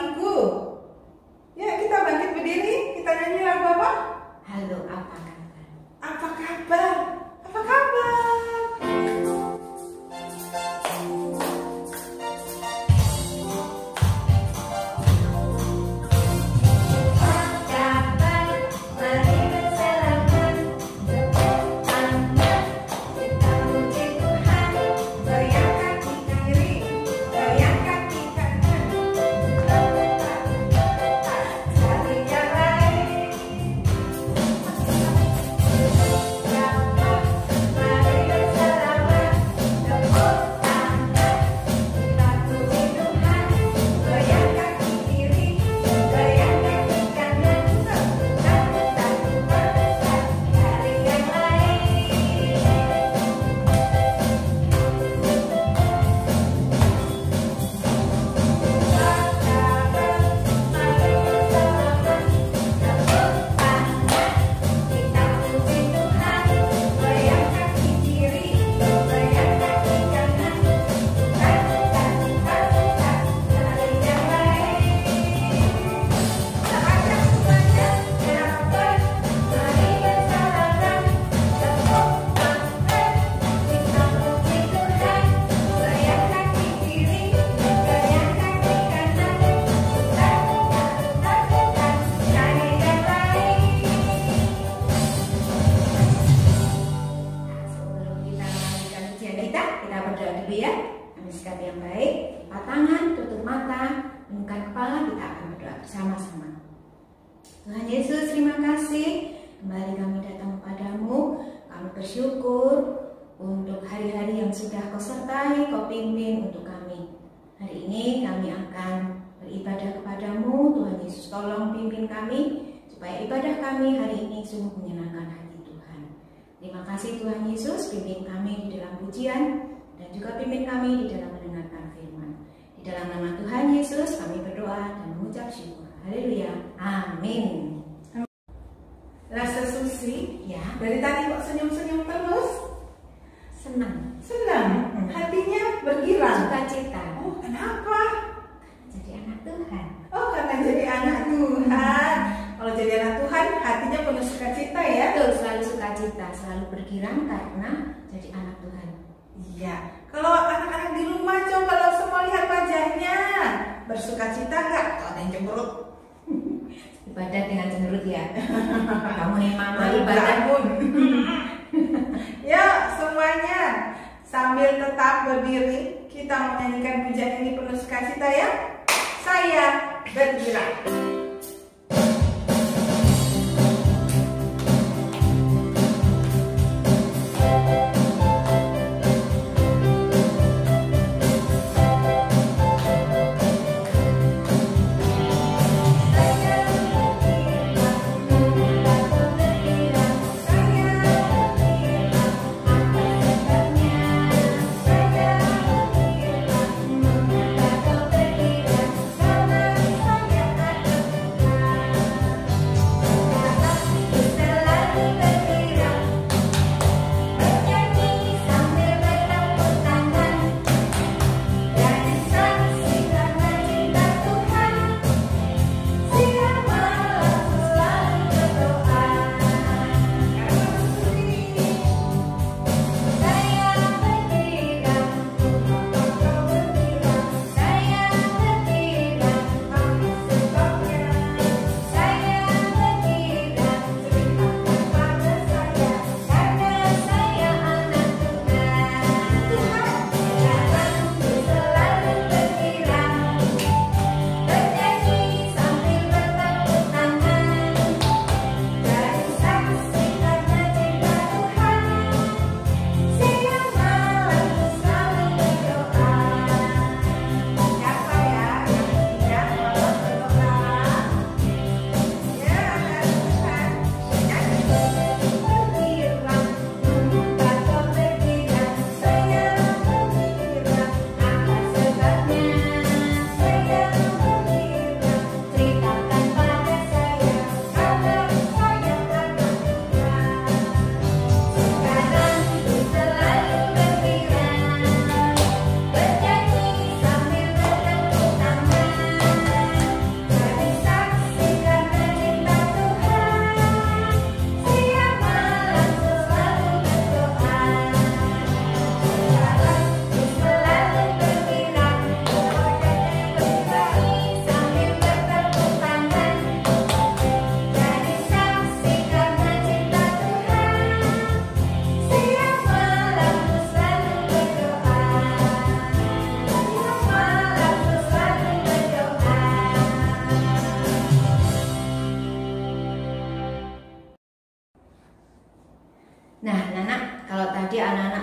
minggu. Ya, kita bangkit berdiri, kita nyanyi lagu apa? Halo, apa kabar? Apa kabar? Apa kabar? Bersama-sama. Tuhan Yesus, terima kasih kembali kami datang kepadamu. Kami bersyukur untuk hari-hari yang sudah Kau sertai, Kau pimpin untuk kami. Hari ini kami akan beribadah kepadamu. Tuhan Yesus, tolong pimpin kami supaya ibadah kami hari ini sungguh menyenangkan hati Tuhan. Terima kasih Tuhan Yesus, pimpin kami di dalam pujian dan juga pimpin kami di dalam mendengarkan firman. Di dalam nama Tuhan Yesus kami berdoa dan mengucap syukur. Haleluya. Amin. Rasa Susi, Ya, dari tadi kok senyum-senyum terus? senang. Senang, hatinya bergirang. Sukacita. Oh, kenapa? Jadi anak Tuhan. Oh, karena jadi anak Tuhan. Kalau jadi anak Tuhan, hatinya penuh sukacita ya? Betul, selalu sukacita, selalu bergirang karena jadi anak Tuhan. Iya. Kalau anak-anak di rumah, coba kalau semua lihat wajahnya, bersukacita nggak? Kalau ada yang cemberut. Ibadah dengan cemberut ya. Kamu nih mama Baru ibadah. bangun. Ya, semuanya sambil tetap berdiri, kita menyanyikan pujian ini penuh sukacita ya. Saya bergerak.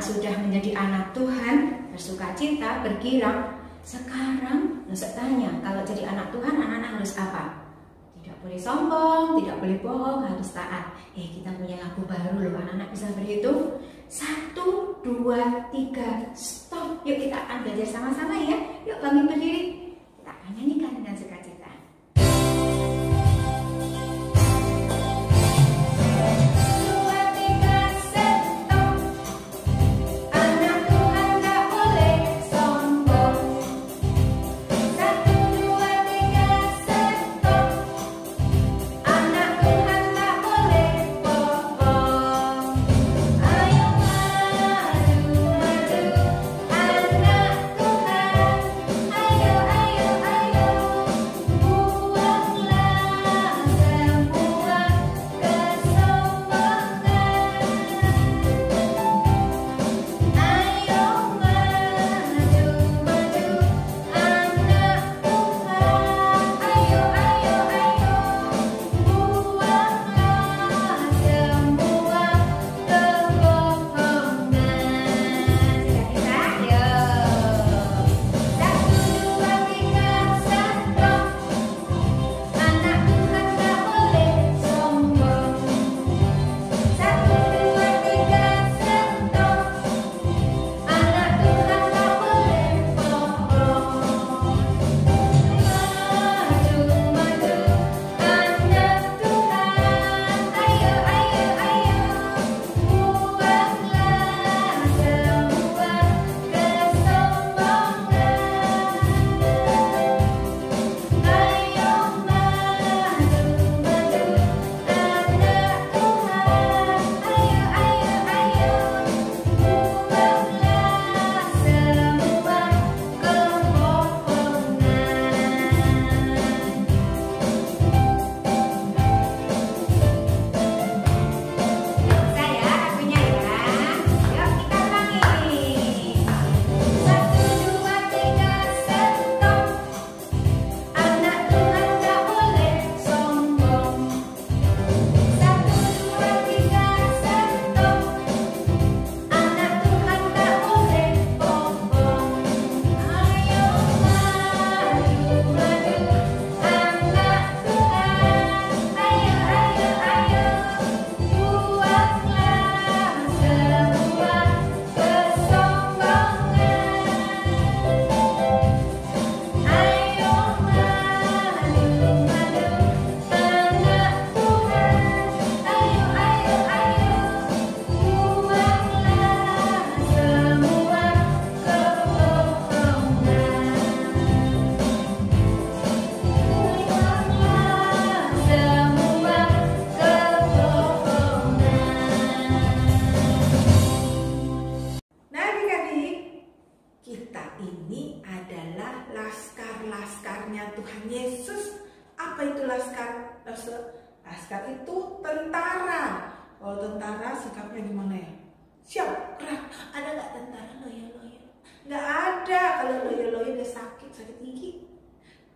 sudah menjadi anak Tuhan, bersukacita, bergirang. Sekarang Nusa tanya, kalau jadi anak Tuhan, anak-anak harus apa? Tidak boleh sombong, tidak boleh bohong, harus taat. Kita punya lagu baru loh, anak-anak bisa berhitung. 1, 2, 3, stop. Yuk kita akan belajar sama-sama ya. Yuk bangun berdiri. Kita akan nyanyikan dengan sukacita. Tuhan Yesus. Apa itu laskar? Laskar itu tentara. Kalau tentara sikapnya gimana ya? Siap, gerak. Ada nggak tentara loyo-loyo? Nggak ada. Kalau loyo-loyo udah sakit gigi.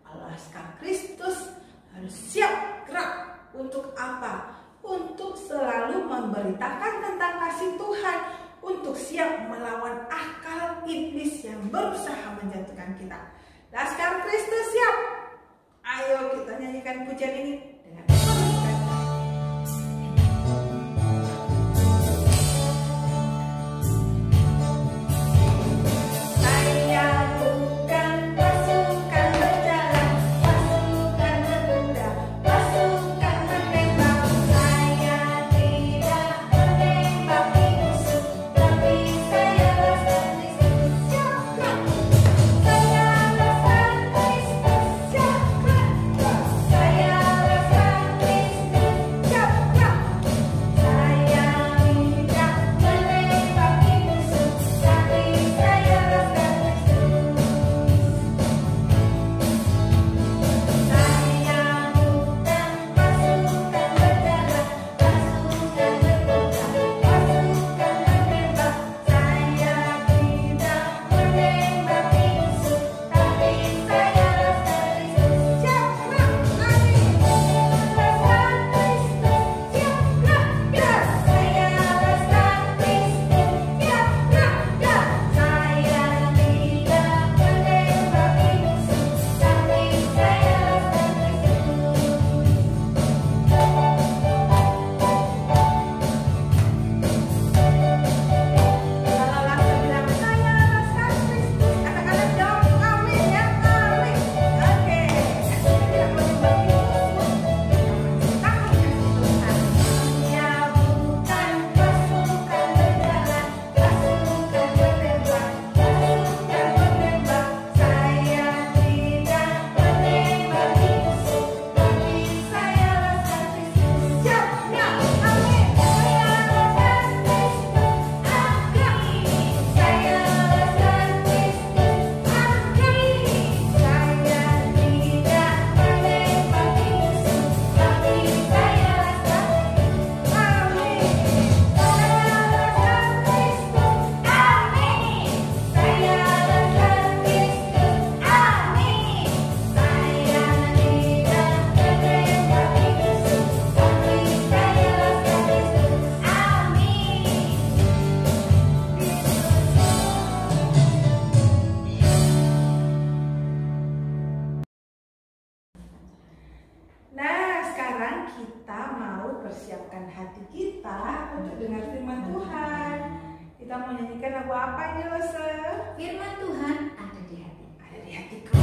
Kalau laskar Kristus harus siap, gerak. Untuk apa? Untuk selalu memberitakan tentang kasih Tuhan. Untuk siap melawan akal iblis yang berusaha menjatuhkan kita. Laskar Kristus siap. Ayo kita nyanyikan pujian ini dengan sukacita. Saya bukan pasukan berjalan, pasukan berkuda, pasukan menembak. Saya tidak menembak musuh, tapi saya laskar Kristus siap. Saya laskar Kristus siap. Saya laskar Nah, sekarang kita mau persiapkan hati kita untuk dengar firman Tuhan. Kita mau nyanyikan lagu apa ini, Lose? Firman Tuhan ada di hati. Ada di hatiku.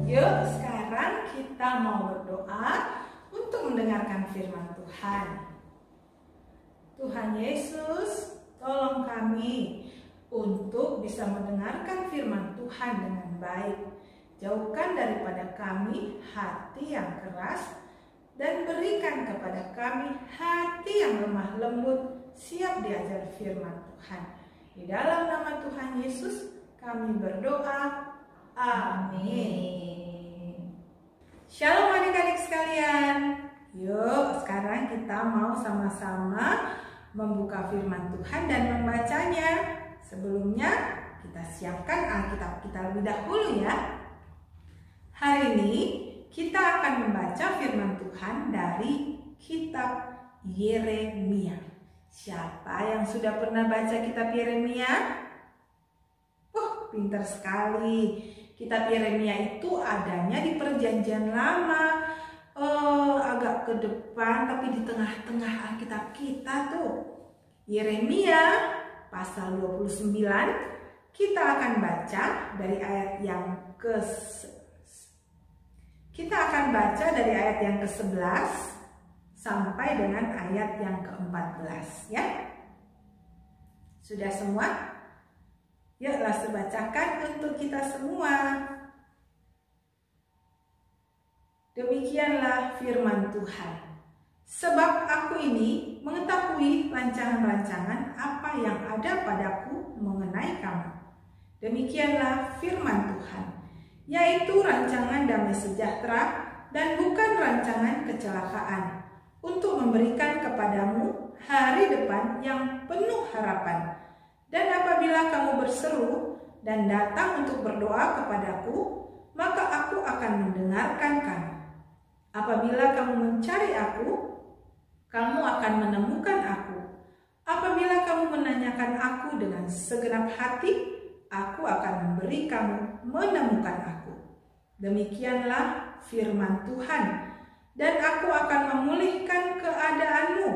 Yuk, sekarang kita mau berdoa untuk mendengarkan firman Tuhan. Tuhan Yesus, tolong kami untuk bisa mendengarkan firman Tuhan dengan baik. Jauhkan daripada kami hati yang keras dan berikan kepada kami hati yang lemah lembut, siap diajar firman Tuhan. Di dalam nama Tuhan Yesus kami berdoa. Amin. Shalom adik-adik sekalian. Yuk, sekarang kita mau sama-sama membuka firman Tuhan dan membacanya. Sebelumnya kita siapkan Alkitab kita lebih dahulu ya. Hari ini kita akan membaca firman Tuhan dari kitab Yeremia. Siapa yang sudah pernah baca kitab Yeremia? Pintar sekali. Kitab Yeremia itu adanya di Perjanjian Lama, agak ke depan tapi di tengah-tengah Alkitab kita tuh. Yeremia pasal 29, kita akan baca dari ayat yang ke-11 sampai dengan ayat yang ke-14 ya. Sudah semua? Yuk, langsung bacakan untuk kita semua. Demikianlah firman Tuhan. Sebab aku ini mengetahui rancangan-rancangan apa yang ada padaku mengenai kamu. Demikianlah firman Tuhan, yaitu rancangan damai sejahtera dan bukan rancangan kecelakaan, untuk memberikan kepadamu hari depan yang penuh harapan. Dan apabila kamu berseru dan datang untuk berdoa kepadaku, maka aku akan mendengarkan kamu. Apabila kamu mencari aku, kamu akan menemukan aku. Apabila kamu menanyakan aku dengan segenap hati, aku akan memberi kamu menemukan aku. Demikianlah firman Tuhan. Dan aku akan memulihkan keadaanmu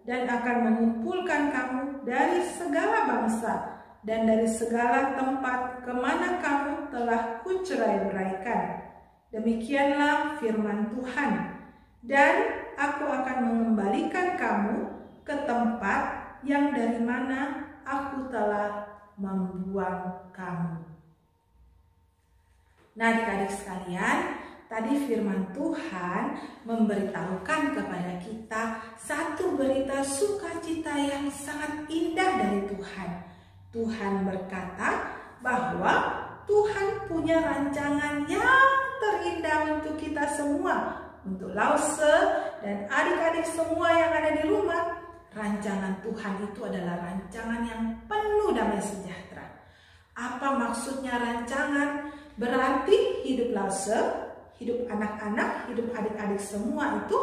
dan akan mengumpulkan kamu dari segala bangsa dan dari segala tempat kemana kamu telah kucerai-beraikan. Demikianlah firman Tuhan. Dan aku akan mengembalikan kamu ke tempat yang dari mana aku telah membuang kamu. Nah, adik-adik sekalian, tadi firman Tuhan memberitahukan kepada kita satu berita sukacita yang sangat indah dari Tuhan. Tuhan berkata bahwa Tuhan punya rancangan yang terindah untuk kita semua, untuk Lause dan adik-adik semua yang ada di rumah. rancangan Tuhan itu adalah rancangan yang penuh damai sejahtera. Apa maksudnya rancangan? Berarti hidup Lause, hidup anak-anak, hidup adik-adik semua itu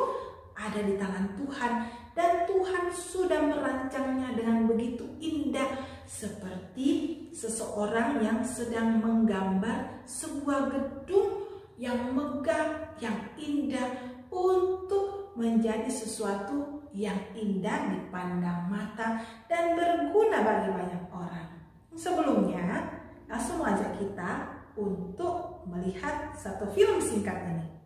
ada di tangan Tuhan. Dan Tuhan sudah merancangnya dengan begitu indah, seperti seseorang yang sedang menggambar sebuah gedung yang megah, yang indah, untuk menjadi sesuatu yang indah dipandang mata dan berguna bagi banyak orang. Sebelumnya, langsung ajak kita untuk melihat satu film singkat ini.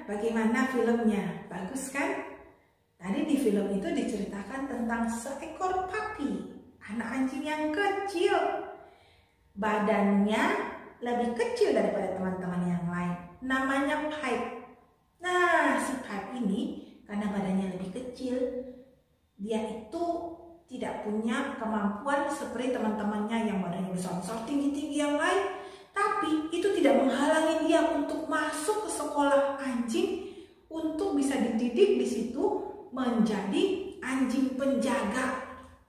Bagaimana filmnya? Bagus kan? Tadi di film itu diceritakan tentang seekor papi, anak anjing yang kecil. Badannya lebih kecil daripada teman-teman yang lain. Namanya Pipe. Nah, si Pipe ini karena badannya lebih kecil, dia itu tidak punya kemampuan seperti teman-temannya yang badannya besar-besar, tinggi-tinggi yang lain. Tapi itu tidak menghalangi dia untuk masuk ke sekolah anjing untuk bisa dididik di situ menjadi anjing penjaga.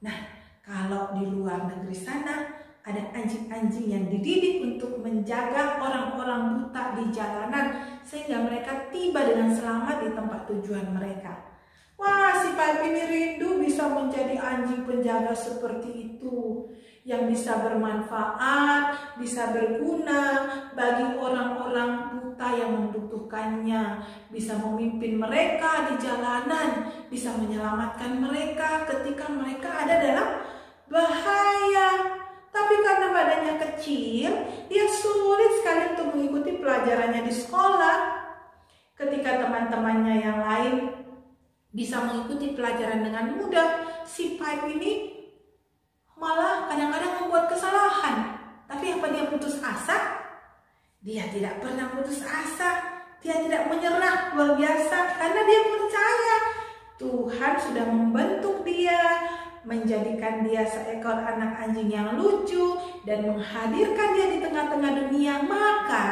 Nah, kalau di luar negeri sana ada anjing-anjing yang dididik untuk menjaga orang-orang buta di jalanan sehingga mereka tiba dengan selamat di tempat tujuan mereka. Wah, si Pipe ini rindu bisa menjadi anjing penjaga seperti itu, yang bisa bermanfaat, bisa berguna bagi orang-orang buta yang membutuhkannya, bisa memimpin mereka di jalanan, bisa menyelamatkan mereka ketika mereka ada dalam bahaya. Tapi karena badannya kecil, dia sulit sekali untuk mengikuti pelajarannya di sekolah. Ketika teman-temannya yang lain bisa mengikuti pelajaran dengan mudah, si Pipe ini malah kadang-kadang membuat kesalahan. Tapi apa dia putus asa? Dia tidak pernah putus asa. Dia tidak menyerah, luar biasa, karena dia percaya Tuhan sudah membentuk dia, menjadikan dia seekor anak anjing yang lucu dan menghadirkan dia di tengah-tengah dunia. Maka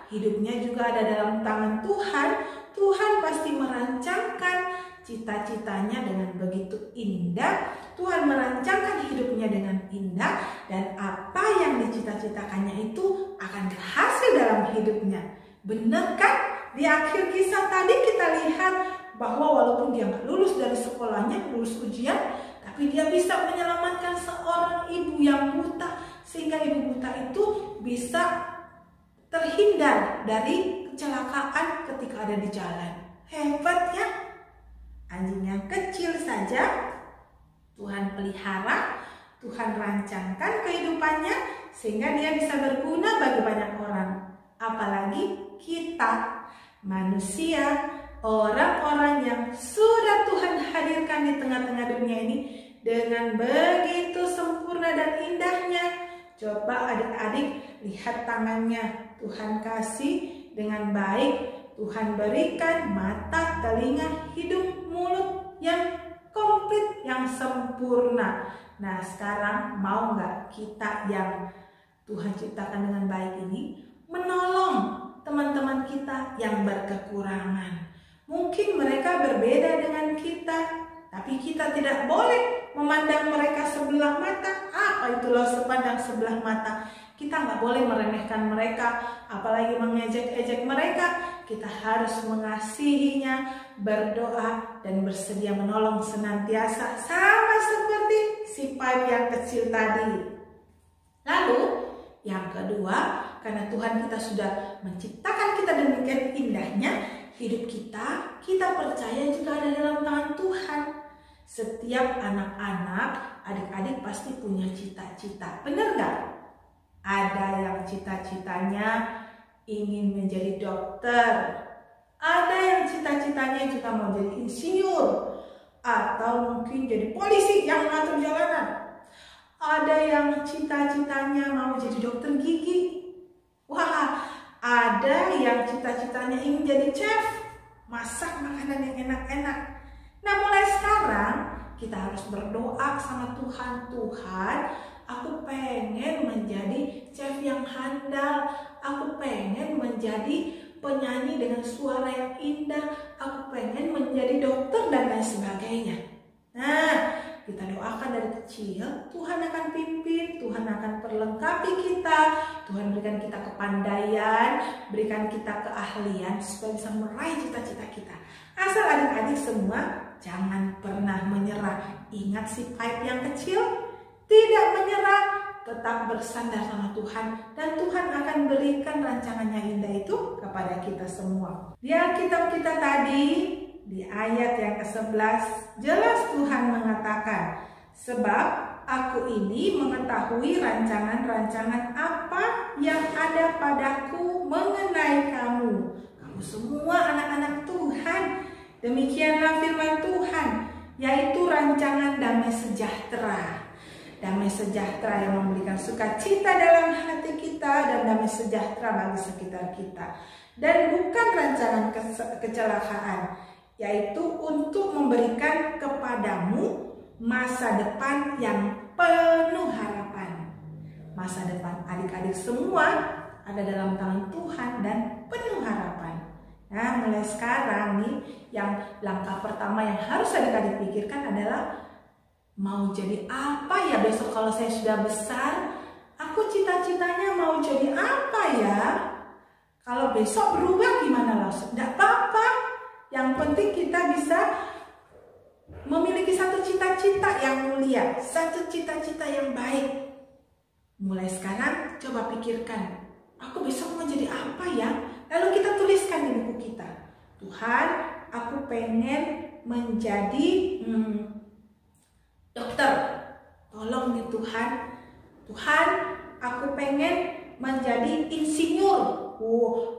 hidupnya juga ada dalam tangan Tuhan. Tuhan pasti merancangkan cita-citanya dengan begitu indah. Tuhan merancangkan hidupnya dengan indah, dan apa yang dicita-citakannya itu akan berhasil dalam hidupnya. Benar kan? Di akhir kisah tadi kita lihat bahwa walaupun dia nggak lulus dari sekolahnya, lulus ujian, tapi dia bisa menyelamatkan seorang ibu yang buta, sehingga ibu buta itu bisa terhindar dari kecelakaan ketika ada di jalan. Hebat ya! Anjing yang kecil saja Tuhan pelihara, Tuhan rancangkan kehidupannya sehingga dia bisa berguna bagi banyak orang. Apalagi kita, manusia, orang-orang yang sudah Tuhan hadirkan di tengah-tengah dunia ini dengan begitu sempurna dan indahnya. Coba adik-adik lihat tangannya, Tuhan kasih dengan baik. Tuhan berikan mata, telinga, hidung, mulut yang komplit, yang sempurna. Nah, sekarang mau nggak kita yang Tuhan ciptakan dengan baik ini menolong teman-teman kita yang berkekurangan? Mungkin mereka berbeda dengan kita, tapi kita tidak boleh memandang mereka sebelah mata. Apa itu loh sepandang sebelah mata? Kita nggak boleh meremehkan mereka, apalagi mengejek-ejek mereka. Kita harus mengasihinya, berdoa, dan bersedia menolong senantiasa, sama seperti si Pipe yang kecil tadi. Lalu, yang kedua, karena Tuhan kita sudah menciptakan kita demikian indahnya, hidup kita percaya juga ada dalam tangan Tuhan. Setiap anak-anak, adik-adik pasti punya cita-cita, benar nggak? Ada yang cita-citanya ingin menjadi dokter, ada yang cita-citanya juga mau jadi insinyur, atau mungkin jadi polisi yang mengatur jalanan. Ada yang cita-citanya mau jadi dokter gigi. Wah, ada yang cita-citanya ingin jadi chef, masak makanan yang enak-enak. Nah, mulai sekarang kita harus berdoa sama Tuhan. Tuhan, aku pengen menjadi chef yang handal. Aku pengen menjadi penyanyi dengan suara yang indah. Aku pengen menjadi dokter dan lain sebagainya. Nah, kita doakan dari kecil, Tuhan akan pimpin, Tuhan akan perlengkapi kita, Tuhan berikan kita kepandaian, berikan kita keahlian supaya bisa meraih cita-cita kita. Asal adik-adik semua jangan pernah menyerah. Ingat si Pipe yang kecil, tidak menyerah, tetap bersandar sama Tuhan, dan Tuhan akan berikan rancangannya indah itu kepada kita semua. Di Alkitab kita tadi, di ayat yang ke-11, jelas Tuhan mengatakan, sebab aku ini mengetahui rancangan-rancangan apa yang ada padaku mengenai kamu. Kamu semua anak-anak Tuhan. Demikianlah firman Tuhan, yaitu rancangan damai sejahtera. Damai sejahtera yang memberikan sukacita dalam hati kita dan damai sejahtera bagi sekitar kita. Dan bukan rancangan kecelakaan, yaitu untuk memberikan kepadamu masa depan yang penuh harapan. Masa depan adik-adik semua ada dalam tangan Tuhan dan penuh harapan. Nah, mulai sekarang nih, yang langkah pertama yang harus adik-adik pikirkan adalah mau jadi apa ya besok kalau saya sudah besar? Aku cita-citanya mau jadi apa ya? Kalau besok berubah gimana loh? Tidak apa-apa. Yang penting kita bisa memiliki satu cita-cita yang mulia, satu cita-cita yang baik. Mulai sekarang coba pikirkan, aku besok mau jadi apa ya? Lalu kita tuliskan di buku kita. Tuhan, aku pengen menjadi dokter. Tolong nih Tuhan. Tuhan, aku pengen menjadi insinyur.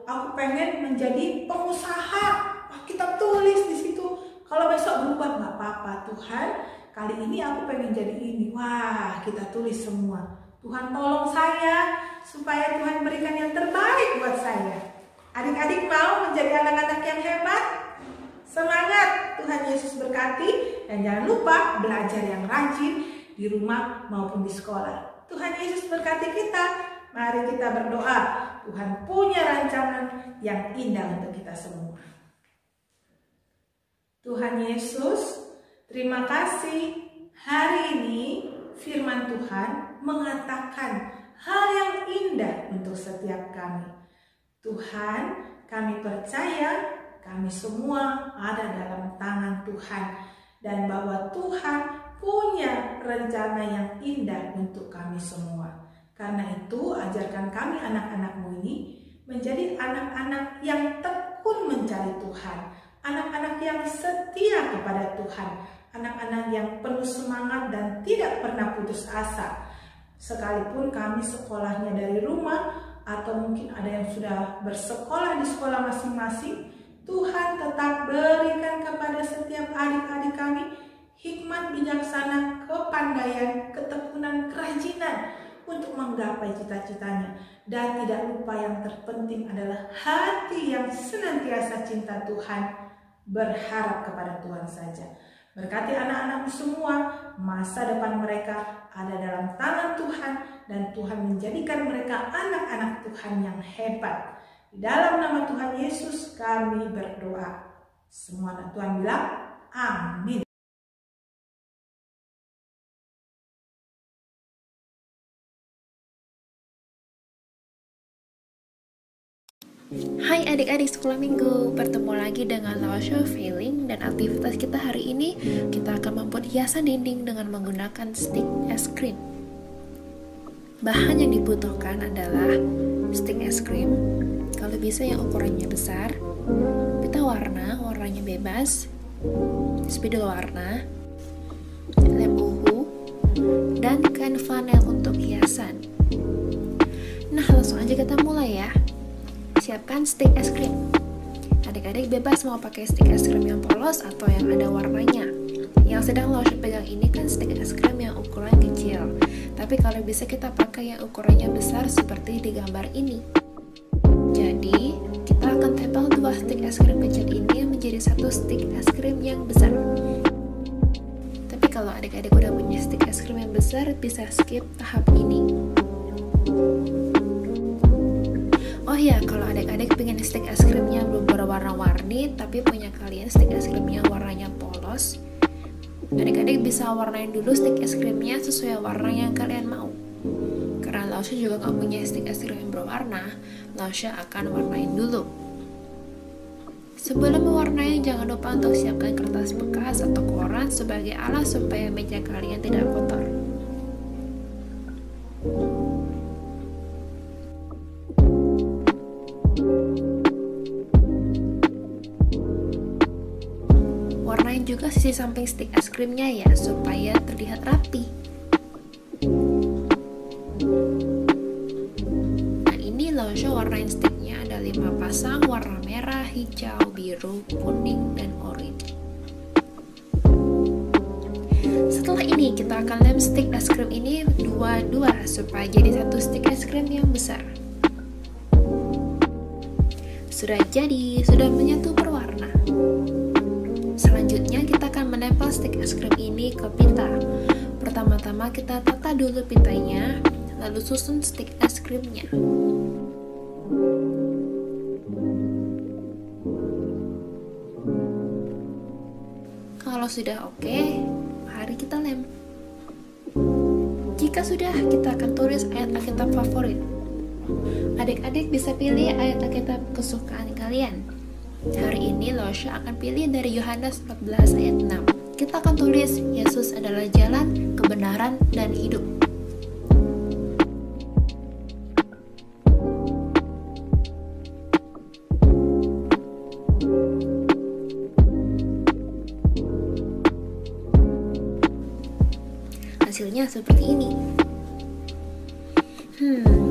Aku pengen menjadi pengusaha. Kita tulis di situ. Kalau besok berubah nggak apa-apa. Tuhan, kali ini aku pengen jadi ini. Wah, kita tulis semua. Tuhan tolong saya supaya Tuhan berikan yang terbaik buat saya. Adik-adik mau menjadi anak-anak yang hebat? Semangat, Tuhan Yesus berkati. Dan jangan lupa belajar yang rajin di rumah maupun di sekolah. Tuhan Yesus berkati kita. Mari kita berdoa. Tuhan punya rancangan yang indah untuk kita semua. Tuhan Yesus, terima kasih. Hari ini firman Tuhan mengatakan hal yang indah untuk setiap kami. Tuhan, kami percaya kami semua ada dalam tangan Tuhan. Dan bahwa Tuhan punya rencana yang indah untuk kami semua. Karena itu ajarkan kami anak-anak-Mu ini menjadi anak-anak yang tekun mencari Tuhan. Anak-anak yang setia kepada Tuhan. Anak-anak yang penuh semangat dan tidak pernah putus asa. Sekalipun kami sekolahnya dari rumah atau mungkin ada yang sudah bersekolah di sekolah masing-masing, Tuhan tetap berikan kepada setiap adik-adik kami hikmat bijaksana, kepandaian, ketekunan, kerajinan untuk menggapai cita-citanya. Dan tidak lupa yang terpenting adalah hati yang senantiasa cinta Tuhan, berharap kepada Tuhan saja. Berkati anak-anakmu semua, masa depan mereka ada dalam tangan Tuhan dan Tuhan menjadikan mereka anak-anak Tuhan yang hebat. Di dalam nama Tuhan Yesus kami berdoa. Semua anak Tuhan bilang amin. Hai adik-adik sekolah minggu, bertemu lagi dengan Laosha Feeling. Dan aktivitas kita hari ini, kita akan membuat hiasan dinding dengan menggunakan stick es krim. Bahan yang dibutuhkan adalah stick es krim, kalau bisa yang ukurannya besar, pita warnanya bebas, spidol warna, lem uhu, dan kain flanel untuk hiasan. Nah, langsung aja kita mulai ya. Siapkan stick es krim. Adik-adik bebas mau pakai stick es krim yang polos atau yang ada warnanya. Yang sedang Laosha pegang ini kan stick es krim yang ukuran kecil. Tapi kalau bisa kita pakai yang ukurannya besar seperti di gambar ini. Jadi, kita akan tempel dua stick es krim kecil ini menjadi satu stick es krim yang besar. Tapi kalau adik-adik udah punya stick es krim yang besar, bisa skip tahap ini. Oh ya, kalau adik-adik pengen stick es krimnya belum berwarna-warni, tapi punya kalian stick es krimnya warnanya polos, adik-adik bisa warnain dulu stick es krimnya sesuai warna yang kalian mau. Karena Laosha juga nggak punya stick es krim yang berwarna, Laosha akan warnain dulu. Sebelum mewarnai, jangan lupa untuk siapkan kertas bekas atau koran sebagai alas supaya meja kalian tidak kotor. Warnain juga sisi samping stick es krimnya ya, supaya terlihat rapi. Nah, ini Laosha warnain sticknya ada 5 pasang warna merah, hijau, biru, kuning, dan oranye. Setelah ini kita akan lem stick es krim ini dua-dua supaya jadi satu stick es krim yang besar. Sudah jadi, sudah menyatu berwarna. Selanjutnya kita akan menempel stick es krim ini ke pita. Pertama-tama kita tata dulu pitanya, lalu susun stick es krimnya. Kalau sudah oke, mari kita lem. Jika sudah, kita akan tulis ayat Alkitab favorit. Adik-adik bisa pilih ayat Alkitab kesukaan kalian. Hari ini Laosha akan pilih dari Yohanes 14 ayat 6. Kita akan tulis, Yesus adalah jalan, kebenaran, dan hidup. Hasilnya seperti ini.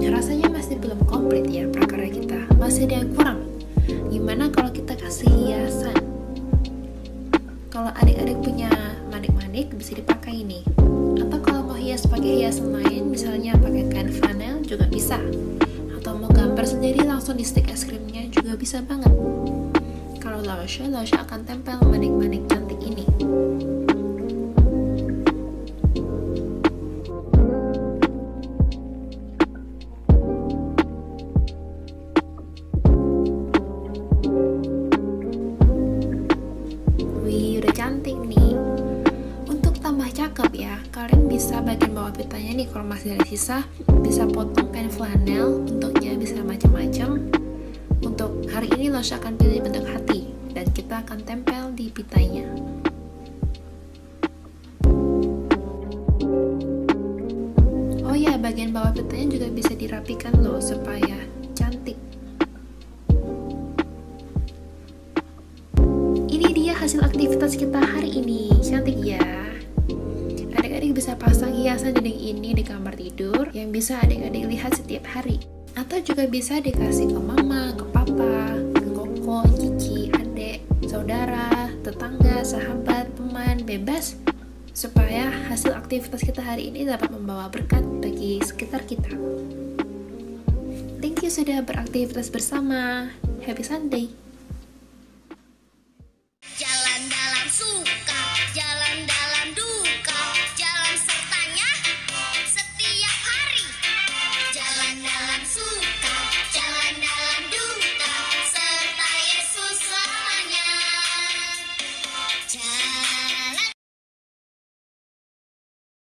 Rasanya masih belum komplit ya prakarya kita. Masih ada yang kurang. Gimana kalau kita kasih hiasan? Kalau adik-adik punya manik-manik bisa dipakai ini. Atau kalau mau hias pakai hiasan lain, misalnya pakai kain flanel juga bisa. Atau mau gambar sendiri langsung di stick es krimnya juga bisa banget. Kalau Laosha akan tempel manik-manik cantik ini. Cantik nih. Untuk tambah cakep ya, kalian bisa bagian bawah pitanya nih, kalau masih ada sisa bisa potong kain flanel, bentuknya bisa macam-macam. Untuk hari ini Laosha akan pilih bentuk hati dan kita akan tempel di pitanya. Oh ya, bagian bawah pitanya juga bisa dirapikan loh supaya cantik. Hasil aktivitas kita hari ini cantik ya. Adik-adik bisa pasang hiasan dinding ini di kamar tidur yang bisa adik-adik lihat setiap hari. Atau juga bisa dikasih ke mama, ke papa, ke koko, cici, adik, saudara, tetangga, sahabat, teman, bebas, supaya hasil aktivitas kita hari ini dapat membawa berkat bagi sekitar kita. Thank you sudah beraktivitas bersama. Happy Sunday.